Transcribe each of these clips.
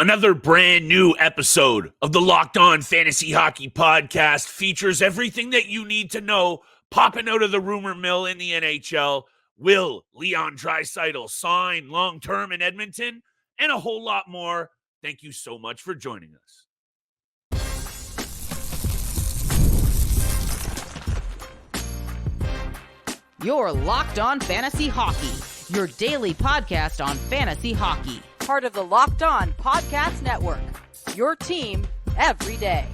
Another brand new episode of the Locked On Fantasy Hockey Podcast features everything that you need to know popping out of the rumor mill in the NHL. Will Leon Draisaitl sign long-term in Edmonton? And a whole lot more. Thank you so much for joining us. You're Locked On Fantasy Hockey, your daily podcast on fantasy hockey. Part of the Locked On Podcast Network, your team every day.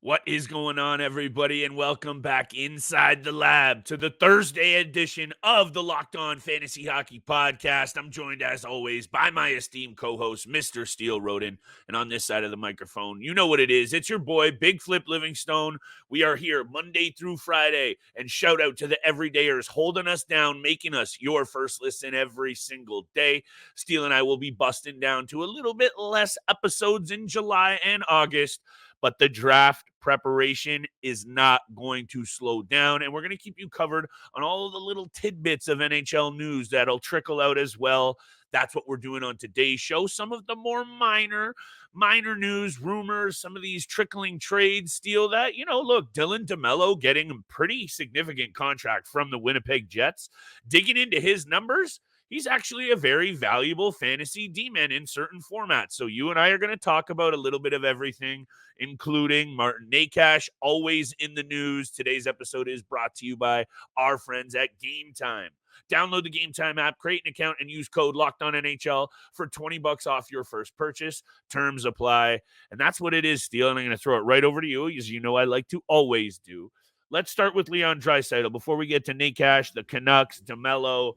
What is going on, everybody, and welcome back inside the lab to the Thursday edition of the Locked On Fantasy Hockey Podcast. I'm joined, as always, by my esteemed co-host, Mr. Steele Roden, and on this side of the microphone, you know what it is. It's your boy, Big Flip Livingstone. We are here Monday through Friday, and shout out to the everydayers holding us down, making us your first listen every single day. Steele and I will be busting down to a little bit less episodes in July and August, but the draft preparation is not going to slow down, and we're going to keep you covered on all of the little tidbits of NHL news that'll trickle out as well. That's what we're doing on today's show. Some of the more minor news, rumors, some of these trickling trades, Steele, that, look, Dylan DeMelo getting a pretty significant contract from the Winnipeg Jets. Digging into his numbers, he's actually a very valuable fantasy D-man in certain formats. So you and I are going to talk about a little bit of everything, including Martin Necas, always in the news. Today's episode is brought to you by our friends at Game Time. Download the Game Time app, create an account, and use code LOCKEDONNHL for $20 off your first purchase. Terms apply. And that's what it is, Steele. And I'm going to throw it right over to you, as you know I like to always do. Let's start with Leon Draisaitl. Before we get to Necas, the Canucks, DeMelo,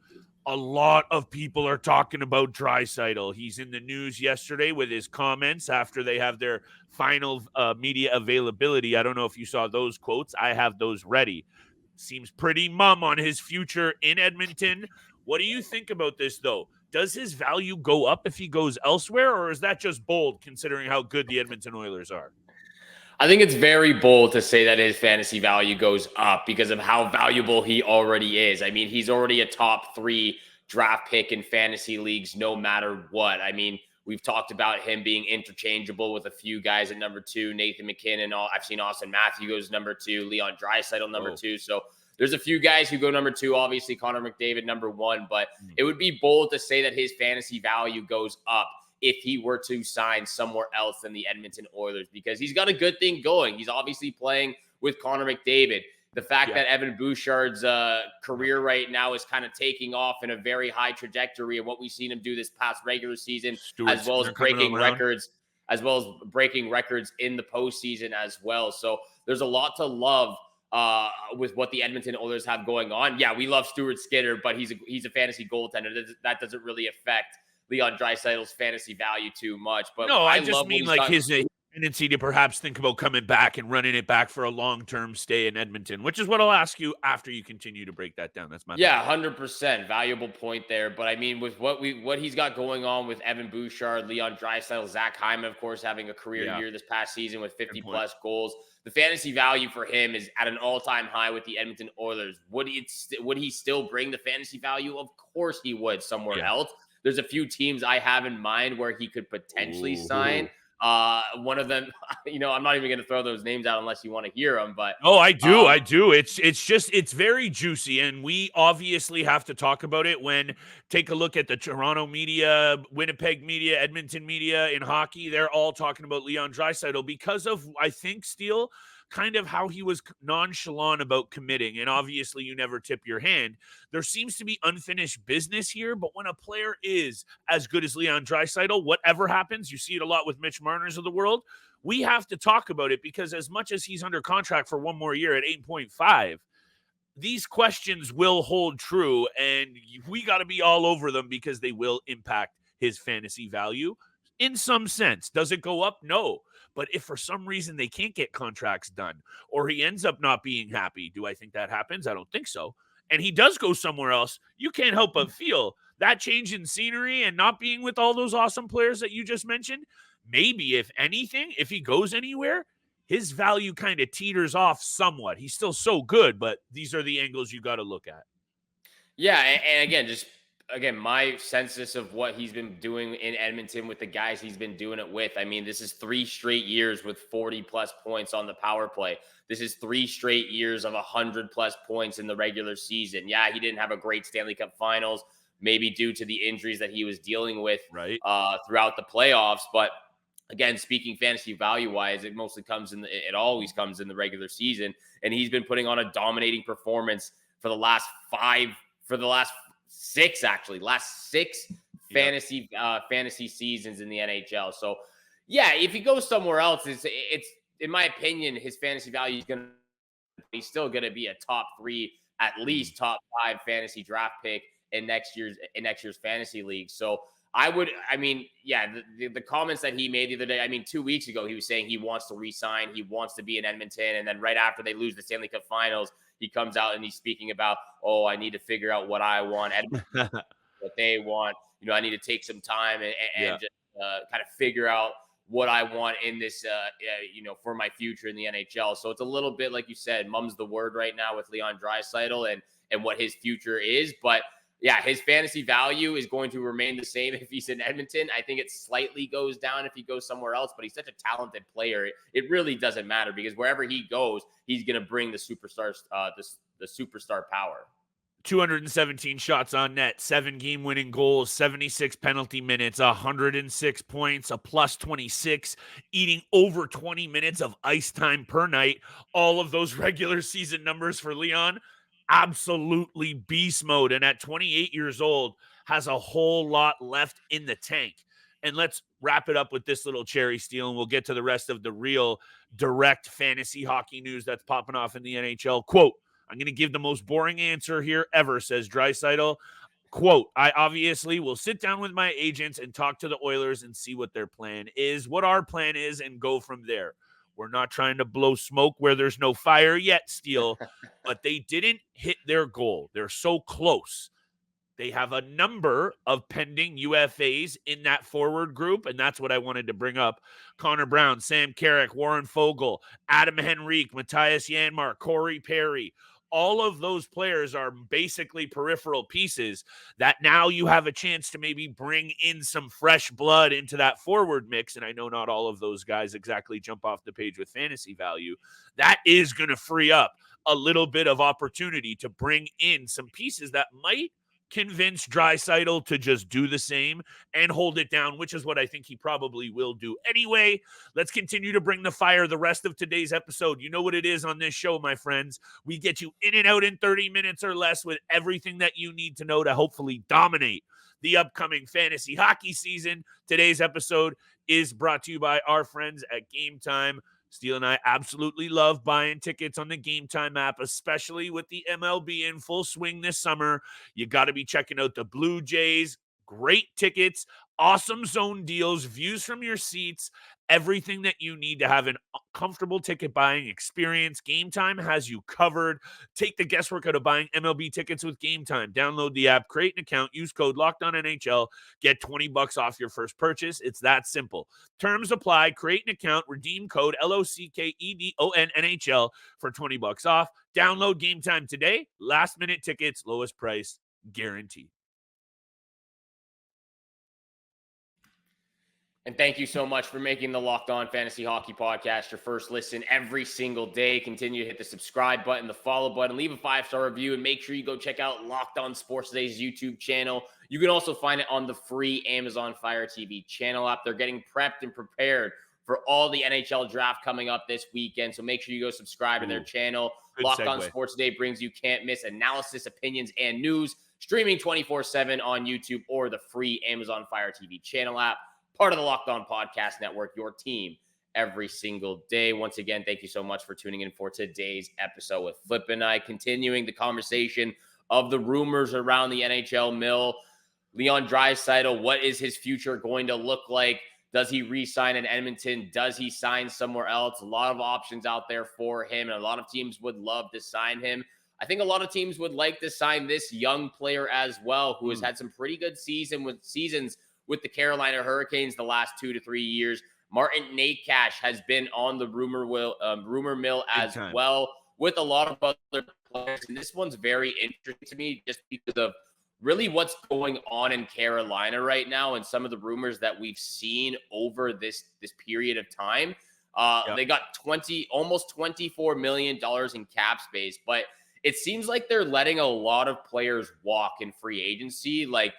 a lot of people are talking about Draisaitl. He's in the news yesterday with his comments after they have their final media availability. I don't know if you saw those quotes. I have those ready. Seems pretty mum on his future in Edmonton. What do you think about this, though? Does his value go up if he goes elsewhere, or is that just bold considering how good the Edmonton Oilers are? I think it's very bold to say that his fantasy value goes up because of how valuable he already is. I mean, he's already a top 3 draft pick in fantasy leagues no matter what. I mean, we've talked about him being interchangeable with a few guys at number 2, Nathan McKinnon. I've seen Austin Matthews number 2, Leon Draisaitl number 2. So there's a few guys who go number 2, obviously Connor McDavid number 1, but it would be bold to say that his fantasy value goes up if he were to sign somewhere else than the Edmonton Oilers, because he's got a good thing going. He's obviously playing with Connor McDavid. The fact that Evan Bouchard's career right now is kind of taking off in a very high trajectory, and what we've seen him do this past regular season, as well as breaking records in the postseason as well. So there's a lot to love with what the Edmonton Oilers have going on. Yeah, we love Stuart Skinner, but he's a fantasy goaltender. That doesn't really affect Leon Draisaitl's fantasy value too much. But no, I just mean like his tendency to perhaps think about coming back and running it back for a long-term stay in Edmonton, which is what I'll ask you after you continue to break that down. That's my 100% valuable point there. But I mean, with what he's got going on with Evan Bouchard, Leon Draisaitl, Zach Hyman, of course, having a career year this past season with 50-plus goals, the fantasy value for him is at an all-time high with the Edmonton Oilers. Would he still bring the fantasy value? Of course he would somewhere else. There's a few teams I have in mind where he could potentially sign. One of them, I'm not even going to throw those names out unless you want to hear them. But I do. It's very juicy, and we obviously have to talk about it when take a look at the Toronto media, Winnipeg media, Edmonton media in hockey. They're all talking about Leon Draisaitl because of, I think, Steele, kind of how he was nonchalant about committing. And obviously you never tip your hand. There seems to be unfinished business here, but when a player is as good as Leon Draisaitl, whatever happens, you see it a lot with Mitch Marners of the world, we have to talk about it because as much as he's under contract for one more year at 8.5, these questions will hold true, and we got to be all over them because they will impact his fantasy value in some sense. Does it go up? No. But if for some reason they can't get contracts done or he ends up not being happy, do I think that happens? I don't think so. And he does go somewhere else. You can't help but feel that change in scenery and not being with all those awesome players that you just mentioned. Maybe, if anything, if he goes anywhere, his value kind of teeters off somewhat. He's still so good, but these are the angles you got to look at. Yeah, and again, just again, my census of what he's been doing in Edmonton with the guys he's been doing it with. I mean, this is 3 straight years with 40 plus points on the power play. This is 3 straight years of 100 plus points in the regular season. Yeah, he didn't have a great Stanley Cup Finals, maybe due to the injuries that he was dealing with throughout the playoffs. But again, speaking fantasy value wise, it always comes in the regular season. And he's been putting on a dominating performance for the last six fantasy seasons in the NHL. So yeah, if he goes somewhere else, it's in my opinion, his fantasy value is he's still gonna be a top 3, at least top 5 fantasy draft pick in next year's fantasy league. So the comments that he made the other day, 2 weeks ago, he was saying he wants to re-sign, he wants to be in Edmonton. And then right after they lose the Stanley Cup Finals, he comes out and he's speaking about, I need to figure out what I want, what they want. I need to take some time and just kind of figure out what I want in this, for my future in the NHL. So it's a little bit, like you said, mum's the word right now with Leon Draisaitl and what his future is. But yeah, his fantasy value is going to remain the same if he's in Edmonton. I think it slightly goes down if he goes somewhere else, but he's such a talented player. It really doesn't matter because wherever he goes, he's going to bring the superstars, the superstar power. 217 shots on net, 7 game-winning goals, 76 penalty minutes, 106 points, a plus 26, eating over 20 minutes of ice time per night. All of those regular season numbers for Leon, absolutely beast mode. And at 28 years old, has a whole lot left in the tank. And let's wrap it up with this little cherry steal, and we'll get to the rest of the real direct fantasy hockey news that's popping off in the NHL. Quote, I'm going to give the most boring answer here ever, says Draisaitl. Quote, I obviously will sit down with my agents and talk to the Oilers and see what their plan is, what our plan is, and go from there. We're not trying to blow smoke where there's no fire yet, Steele, but they didn't hit their goal. They're so close. They have a number of pending UFAs in that forward group, and that's what I wanted to bring up. Connor Brown, Sam Carrick, Warren Foegele, Adam Henrique, Matthias Janmark, Corey Perry. All of those players are basically peripheral pieces that now you have a chance to maybe bring in some fresh blood into that forward mix. And I know not all of those guys exactly jump off the page with fantasy value. That is going to free up a little bit of opportunity to bring in some pieces that might convince Draisaitl to just do the same and hold it down, which is what I think he probably will do anyway. Let's continue to bring the fire the rest of today's episode. You know what it is on this show, my friends. We get you in and out in 30 minutes or less with everything that you need to know to hopefully dominate the upcoming fantasy hockey season. Today's episode is brought to you by our friends at Game Time. Steele and I absolutely love buying tickets on the Game Time app, especially with the MLB in full swing this summer. You got to be checking out the Blue Jays. Great tickets, awesome zone deals, views from your seats, everything that you need to have a comfortable ticket buying experience. Game Time has you covered. Take the guesswork out of buying MLB tickets with Game Time. Download the app, create an account, use code LOCKEDONNHL, get $20 off your first purchase. It's that simple. Terms apply. Create an account, redeem code LOCKEDONNHL for $20 off. Download Game Time today. Last minute tickets, lowest price guaranteed. And thank you so much for making the Locked On Fantasy Hockey Podcast your first listen every single day. Continue to hit the subscribe button, the follow button, leave a 5-star review, and make sure you go check out Locked On Sports Today's YouTube channel. You can also find it on the free Amazon Fire TV channel app. They're getting prepped and prepared for all the NHL draft coming up this weekend. So make sure you go subscribe to their channel. Locked On Sports Today brings you can't miss analysis, opinions, and news, streaming 24/7 on YouTube or the free Amazon Fire TV channel app. Part of the Locked On Podcast Network, your team every single day. Once again, thank you so much for tuning in for today's episode with Flip and I, continuing the conversation of the rumors around the NHL mill. Leon Draisaitl, what is his future going to look like? Does he re-sign in Edmonton? Does he sign somewhere else? A lot of options out there for him, and a lot of teams would love to sign him. I think a lot of teams would like to sign this young player as well, who has had some pretty good seasons with the Carolina Hurricanes the last 2 to 3 years. Martin Necas has been on the rumor mill as well with a lot of other players. And this one's very interesting to me just because of really what's going on in Carolina right now and some of the rumors that we've seen over this period of time. They got almost $24 million in cap space, but it seems like they're letting a lot of players walk in free agency. Like,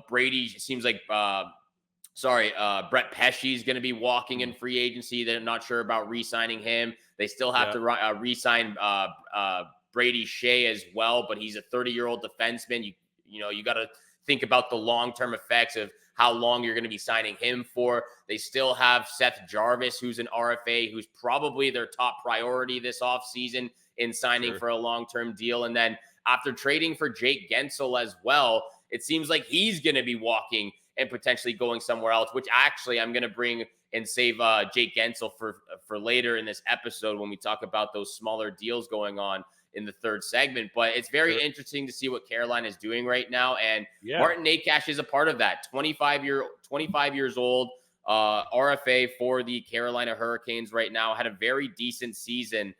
Brady seems like, Brett Pesce is going to be walking in free agency. They're not sure about re-signing him. They still have to re-sign Brady Shea as well, but he's a 30-year-old defenseman. You got to think about the long-term effects of how long you're going to be signing him for. They still have Seth Jarvis, who's an RFA, who's probably their top priority this offseason in signing for a long-term deal. And then after trading for Jake Guentzel as well, it seems like he's going to be walking and potentially going somewhere else, which actually I'm going to bring and save Jake Guentzel for later in this episode when we talk about those smaller deals going on in the third segment. But it's very interesting to see what Carolina is doing right now. And Martin Necas is a part of that. 25 years old, RFA for the Carolina Hurricanes right now, had a very decent season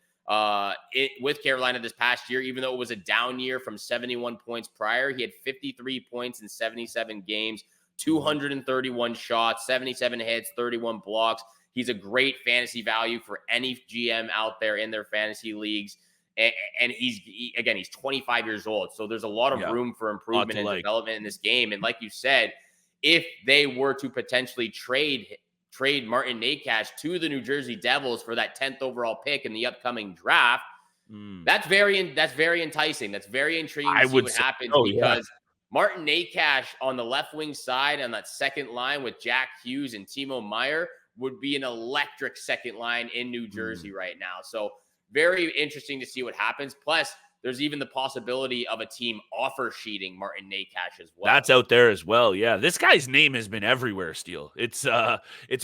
with Carolina this past year, even though it was a down year from 71 points prior. He had 53 points in 77 games, 231 shots, 77 hits, 31 blocks. He's a great fantasy value for any GM out there in their fantasy leagues. And he's 25 years old. So there's a lot of room for improvement and development in this game. And like you said, if they were to potentially trade Martin Necas to the New Jersey Devils for that 10th overall pick in the upcoming draft, that's very enticing. That's very intriguing to see what happens because Martin Necas on the left wing side on that second line with Jack Hughes and Timo Meier would be an electric second line in New Jersey right now. So very interesting to see what happens. Plus, there's even the possibility of a team offer sheeting Martin Necas as well. That's out there as well. Yeah, this guy's name has been everywhere, Steele. It's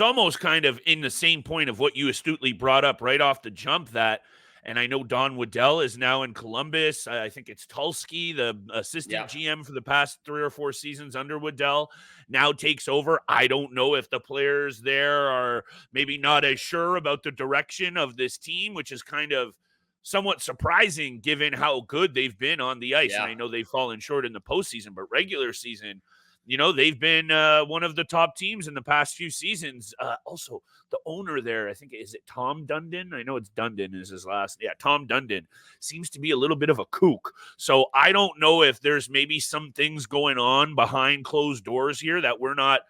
almost kind of in the same point of what you astutely brought up right off the jump that, and I know Don Waddell is now in Columbus. I think it's Tulski, the assistant GM for the past 3 or 4 seasons under Waddell, now takes over. I don't know if the players there are maybe not as sure about the direction of this team, which is kind of somewhat surprising given how good they've been on the ice. And I know they've fallen short in the postseason, but regular season, they've been one of the top teams in the past few seasons. Also, the owner there, I think, is it Tom Dundon? I know it's Dundon is his last. Yeah, Tom Dundon seems to be a little bit of a kook. So I don't know if there's maybe some things going on behind closed doors here that we're not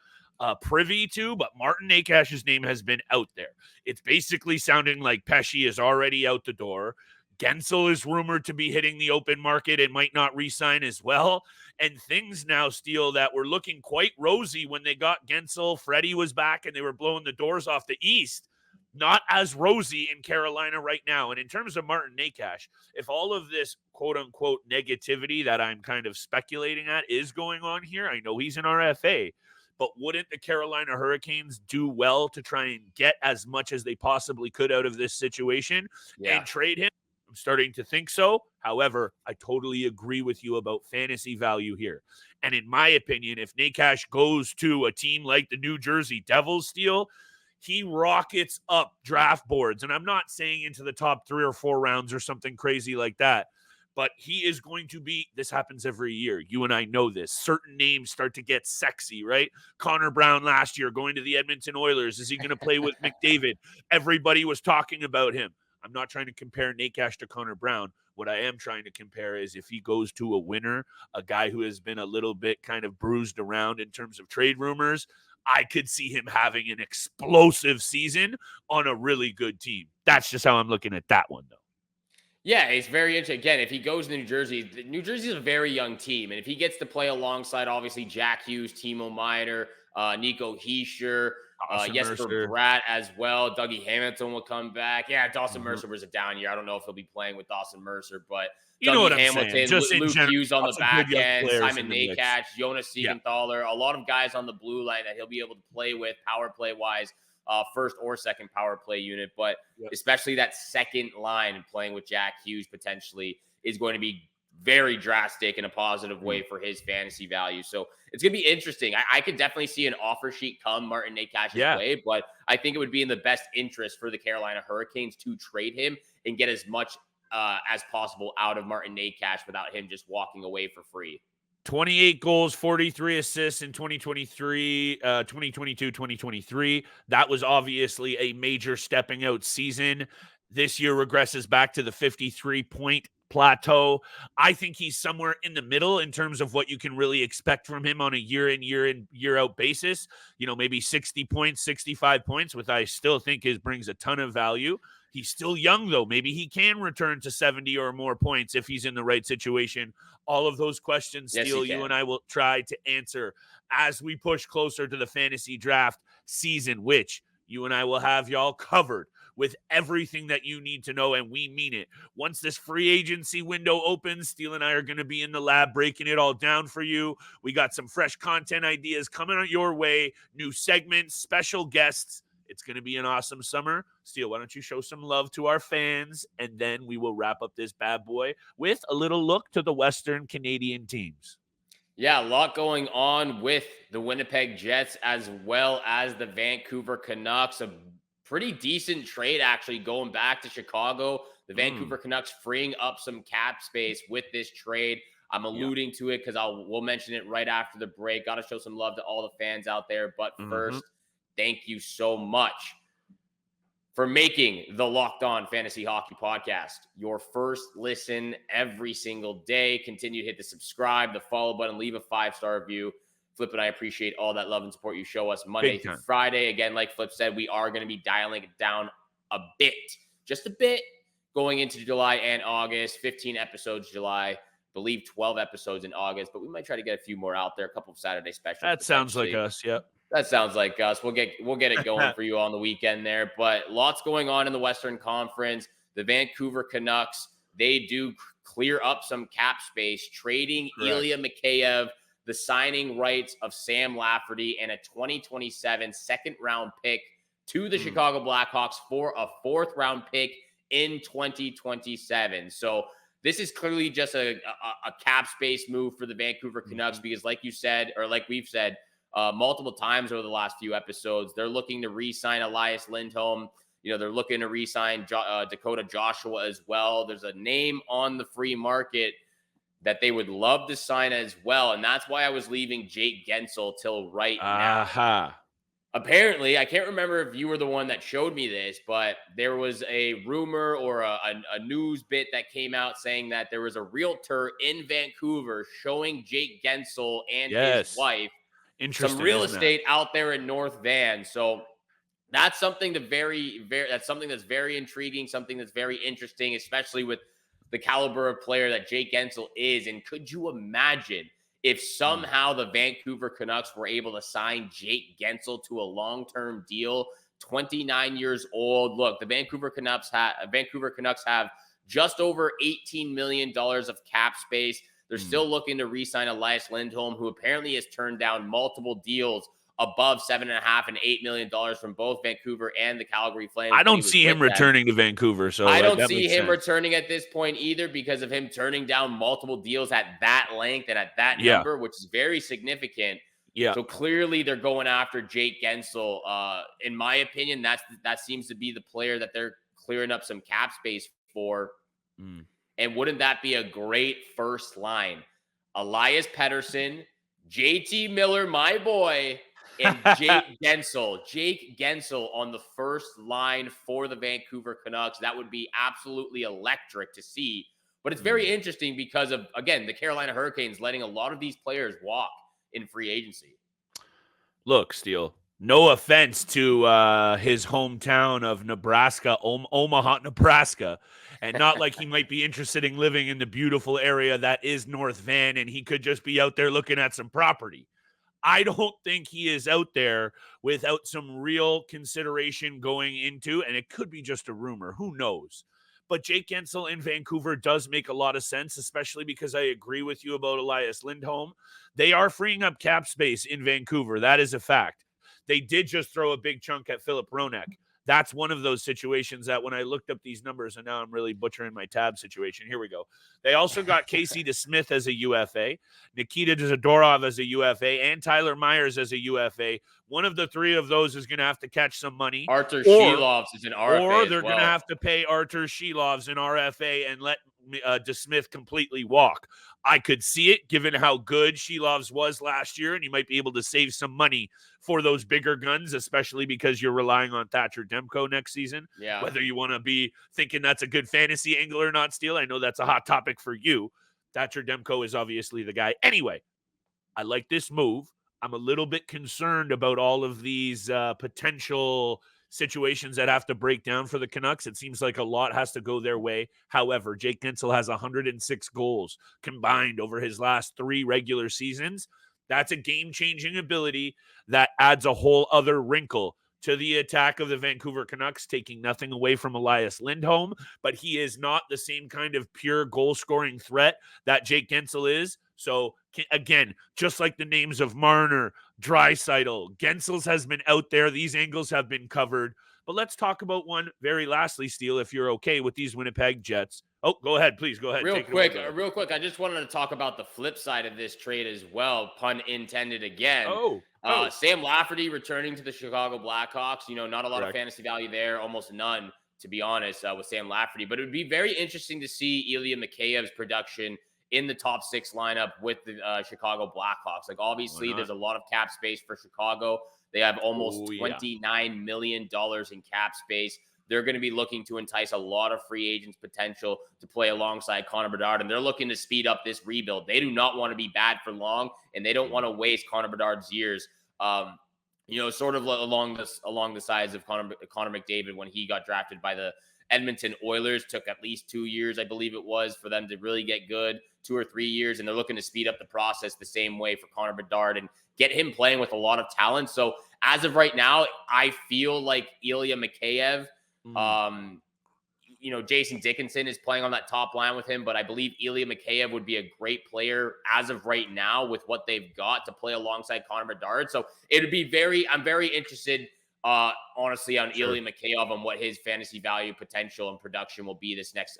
privy to, but Martin Necas's name has been out there. It's basically sounding like Pesce is already out the door. Guentzel is rumored to be hitting the open market and might not re-sign as well. And things now, Steele, that were looking quite rosy when they got Guentzel. Freddie was back and they were blowing the doors off the East. Not as rosy in Carolina right now. And in terms of Martin Necas, if all of this quote-unquote negativity that I'm kind of speculating at is going on here, I know he's an RFA, but wouldn't the Carolina Hurricanes do well to try and get as much as they possibly could out of this situation and trade him? I'm starting to think so. However, I totally agree with you about fantasy value here. And in my opinion, if Necas goes to a team like the New Jersey Devils, Steele, he rockets up draft boards. And I'm not saying into the top 3 or 4 rounds or something crazy like that, but he is going to be, this happens every year. You and I know this. Certain names start to get sexy, right? Connor Brown last year going to the Edmonton Oilers. Is he going to play with McDavid? Everybody was talking about him. I'm not trying to compare Necas to Connor Brown. What I am trying to compare is if he goes to a winner, a guy who has been a little bit kind of bruised around in terms of trade rumors, I could see him having an explosive season on a really good team. That's just how I'm looking at that one, though. Yeah, it's very interesting. Again, if he goes to New Jersey is a very young team. And if he gets to play alongside, obviously, Jack Hughes, Timo Meier, Nico Hischier, Jesper Bratt as well. Dougie Hamilton will come back. Yeah, Dawson Mercer was a down year. I don't know if he'll be playing with Dawson Mercer, but you know what I'm Hamilton, saying. Just Luke Hughes on the back end, Simon Necas, Jonas Siegenthaler, a lot of guys on the blue line that he'll be able to play with power play-wise. First or second power play unit, but especially that second line and playing with Jack Hughes potentially is going to be very drastic in a positive way for his fantasy value. So it's going to be interesting. I could definitely see an offer sheet come Martin Necas's way, but I think it would be in the best interest for the Carolina Hurricanes to trade him and get as much as possible out of Martin Necas without him just walking away for free. 28 goals, 43 assists in 2023, 2022, 2023. That was obviously a major stepping out season. This year regresses back to the 53-point plateau. I think he's somewhere in the middle in terms of what you can really expect from him on a year in, year out basis. Maybe 60 points, 65 points, which I still think brings a ton of value. He's still young, though. Maybe he can return to 70 or more points if he's in the right situation. All of those questions, Yes, Steele, you and I will try to answer as we push closer to the fantasy draft season, which you and I will have y'all covered with everything that you need to know, and we mean it. Once this free agency window opens, Steele and I are going to be in the lab breaking it all down for you. We got some fresh content ideas coming on your way, new segments, special guests. It's going to be an awesome summer. Steele, why don't you show some love to our fans, and then we will wrap up this bad boy with a little look to the Western Canadian teams. Yeah, a lot going on with the Winnipeg Jets as well as the Vancouver Canucks. A pretty decent trade, actually, going back to Chicago. The Vancouver Canucks freeing up some cap space with this trade. I'm alluding to it because we'll mention it right after the break. Got to show some love to all the fans out there. But first, thank you so much for making the Locked On Fantasy Hockey Podcast your first listen every single day. Continue to hit the subscribe, the follow button, leave a 5-star review. Flip and I appreciate all that love and support you show us Monday through Friday. Again, like Flip said, we are going to be dialing it down a bit, just a bit, going into July and August. 15 episodes July, I believe 12 episodes in August, but we might try to get a few more out there, a couple of Saturday specials. That sounds like us, yep. That sounds like us. We'll get it going for you on the weekend there. But lots going on in the Western Conference. The Vancouver Canucks, they do clear up some cap space, trading Ilya Mikheyev, the signing rights of Sam Lafferty, and a 2027 second-round pick to the Chicago Blackhawks for a fourth-round pick in 2027. So this is clearly just a cap space move for the Vancouver Canucks because like you said, or like we've said, multiple times over the last few episodes, they're looking to re-sign Elias Lindholm. They're looking to re-sign Dakota Joshua as well. There's a name on the free market that they would love to sign as well, and that's why I was leaving Jake Guentzel till right now. Apparently, I can't remember if you were the one that showed me this, but there was a rumor or a news bit that came out saying that there was a realtor in Vancouver showing Jake Guentzel and his wife some real estate out there in North Van. So that's something that's very intriguing, something that's very interesting, especially with the caliber of player that Jake Guentzel is. And could you imagine if somehow the Vancouver Canucks were able to sign Jake Guentzel to a long-term deal, 29 years old? Look, the Vancouver Canucks have just over $18 million of cap space. They're still looking to re-sign Elias Lindholm, who apparently has turned down multiple deals above $7.5 and $8 million from both Vancouver and the Calgary Flames. I don't see him returning to Vancouver. So I don't see him returning at this point either because of him turning down multiple deals at that length and at that number, which is very significant. Yeah. So clearly they're going after Jake Guentzel. In my opinion, that seems to be the player that they're clearing up some cap space for. And wouldn't that be a great first line? Elias Pettersson, JT Miller, my boy, and Jake Guentzel. Jake Guentzel on the first line for the Vancouver Canucks. That would be absolutely electric to see. But it's very interesting because of, again, the Carolina Hurricanes letting a lot of these players walk in free agency. Look, Steele, no offense to his hometown of Nebraska, Omaha, Nebraska. And not like he might be interested in living in the beautiful area that is North Van and he could just be out there looking at some property. I don't think he is out there without some real consideration going into, and it could be just a rumor. Who knows? But Jake Guentzel in Vancouver does make a lot of sense, especially because I agree with you about Elias Lindholm. They are freeing up cap space in Vancouver. That is a fact. They did just throw a big chunk at Philip Hronek. That's one of those situations that when I looked up these numbers, and now I'm really butchering my tab situation. Here we go. They also got Casey DeSmith as a UFA, Nikita Zadorov as a UFA, and Tyler Myers as a UFA. One of the three of those is going to have to catch some money. Artur Shilovs is an RFA or they're going to have to pay Artur Shilovs an RFA and let DeSmith completely walk. I could see it given how good Shelov's was last year, and you might be able to save some money for those bigger guns, especially because you're relying on Thatcher Demko next season. Yeah. Whether you want to be thinking that's a good fantasy angle or not, Steele, I know that's a hot topic for you. Thatcher Demko is obviously the guy. Anyway, I like this move. I'm a little bit concerned about all of these potential situations that have to break down for the Canucks. It seems like a lot has to go their way. However, Jake Guentzel has 106 goals combined over his last 3 regular seasons. That's a game-changing ability that adds a whole other wrinkle to the attack of the Vancouver Canucks, taking nothing away from Elias Lindholm, but he is not the same kind of pure goal-scoring threat that Jake Guentzel is. So, again, just like the names of Marner, Draisaitl, Guentzel's has been out there. These angles have been covered. But let's talk about one very lastly, Steele, if you're okay with these Winnipeg Jets. Oh, go ahead, please. Go ahead. Real quick. I just wanted to talk about the flip side of this trade as well. Pun intended again. Sam Lafferty returning to the Chicago Blackhawks. Not a lot of fantasy value there, almost none, to be honest, with Sam Lafferty. But it would be very interesting to see Ilya Mikheyev's production in the top 6 lineup with the Chicago Blackhawks. Like, obviously, there's a lot of cap space for Chicago. They have almost $29 million in cap space. They're going to be looking to entice a lot of free agents potential to play alongside Connor Bedard, and they're looking to speed up this rebuild. They do not want to be bad for long, and they don't want to waste Connor Bedard's years. Sort of along the sides of Connor McDavid when he got drafted by the Edmonton Oilers. Took at least 2 years, I believe it was, for them to really get good, 2 or 3 years, and they're looking to speed up the process the same way for Connor Bedard and get him playing with a lot of talent. So as of right now, I feel like Ilya Mikheyev, Jason Dickinson is playing on that top line with him, but I believe Ilya Mikheyev would be a great player as of right now with what they've got to play alongside Connor Bedard. So I'm very interested, honestly, on Ilya Mikheyev, on what his fantasy value, potential, and production will be this next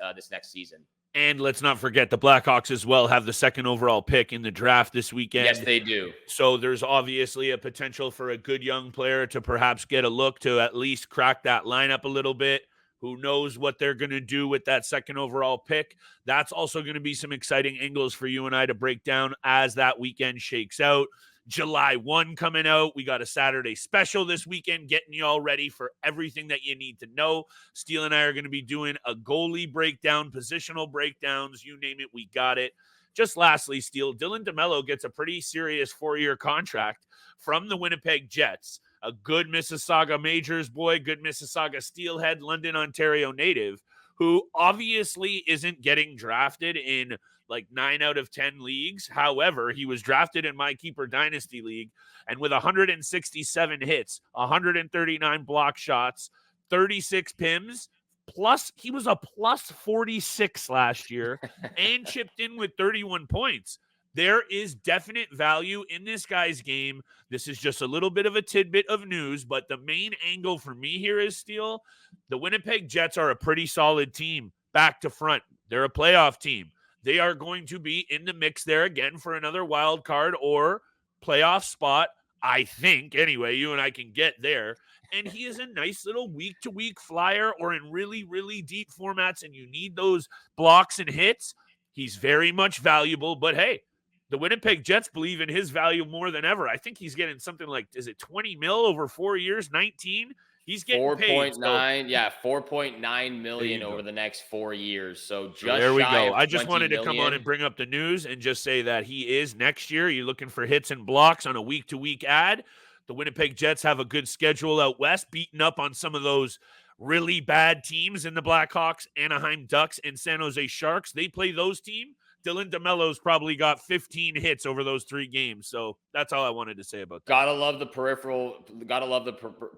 season. And let's not forget the Blackhawks as well have the 2nd overall pick in the draft this weekend. Yes, they do. So there's obviously a potential for a good young player to perhaps get a look to at least crack that lineup a little bit. Who knows what they're going to do with that 2nd overall pick? That's also going to be some exciting angles for you and I to break down as that weekend shakes out. July 1 coming out. We got a Saturday special this weekend, getting you all ready for everything that you need to know. Steele and I are going to be doing a goalie breakdown, positional breakdowns, you name it, we got it. Just lastly, Steele, Dylan DeMelo gets a pretty serious 4-year contract from the Winnipeg Jets. A good Mississauga Majors boy, good Mississauga Steelhead, London, Ontario native, who obviously isn't getting drafted in like 9 out of 10 leagues. However, he was drafted in my Keeper Dynasty League, and with 167 hits, 139 block shots, 36 PIMs, plus he was a plus 46 last year and chipped in with 31 points. There is definite value in this guy's game. This is just a little bit of a tidbit of news, but the main angle for me here is, Steele, the Winnipeg Jets are a pretty solid team back to front. They're a playoff team. They are going to be in the mix there again for another wild card or playoff spot, I think. Anyway, you and I can get there. And he is a nice little week-to-week flyer, or in really, really deep formats, and you need those blocks and hits. He's very much valuable, but hey, the Winnipeg Jets believe in his value more than ever. I think he's getting something like, is it 20 mil over 4 years, 19? He's getting 4.9, paid. yeah, 4.9 million over the next 4 years. So just there we go. I just wanted to come on and bring up the news and just say that he is next year. You're looking for hits and blocks on a week-to-week ad. The Winnipeg Jets have a good schedule out west, beating up on some of those really bad teams in the Blackhawks, Anaheim Ducks, and San Jose Sharks. They play those teams. Dylan DeMelo's probably got 15 hits over those 3 games. So that's all I wanted to say about that. Gotta love the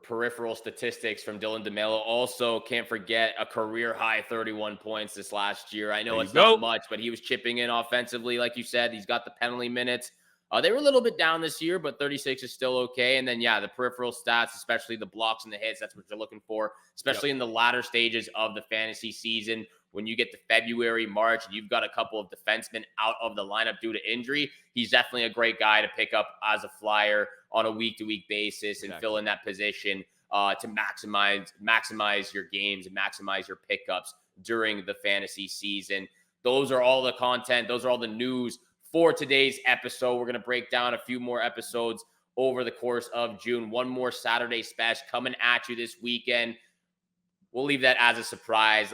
peripheral statistics from Dylan DeMelo. Also, can't forget a career high 31 points this last year. I know it's not much, but he was chipping in offensively. Like you said, he's got the penalty minutes. They were a little bit down this year, but 36 is still okay. And then, yeah, the peripheral stats, especially the blocks and the hits, that's what you're looking for, especially in the latter stages of the fantasy season. When you get to February, March, and you've got a couple of defensemen out of the lineup due to injury, he's definitely a great guy to pick up as a flyer on a week-to-week basis and fill in that position to maximize your games and maximize your pickups during the fantasy season. Those are all the content. Those are all the news for today's episode. We're going to break down a few more episodes over the course of June. One more Saturday special coming at you this weekend. We'll leave that as a surprise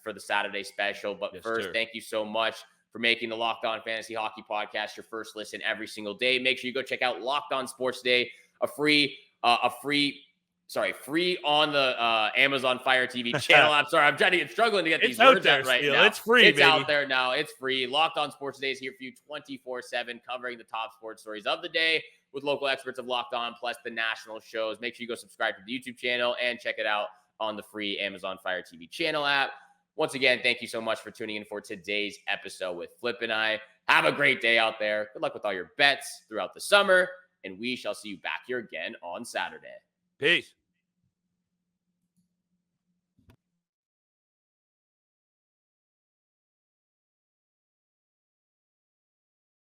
for the Saturday special. But yes, first, thank you so much for making the Locked On Fantasy Hockey Podcast your first listen every single day. Make sure you go check out Locked On Sports Today, free on the Amazon Fire TV channel. I'm sorry, I'm struggling to get these words out right now. It's free, It's baby. out there now. It's free. Locked On Sports Today is here for you 24/7, covering the top sports stories of the day with local experts of Locked On, plus the national shows. Make sure you go subscribe to the YouTube channel and check it out on the free Amazon Fire TV channel app. Once again, thank you so much for tuning in for today's episode with Flip and I. Have a great day out there. Good luck with all your bets throughout the summer, and we shall see you back here again on Saturday. Peace.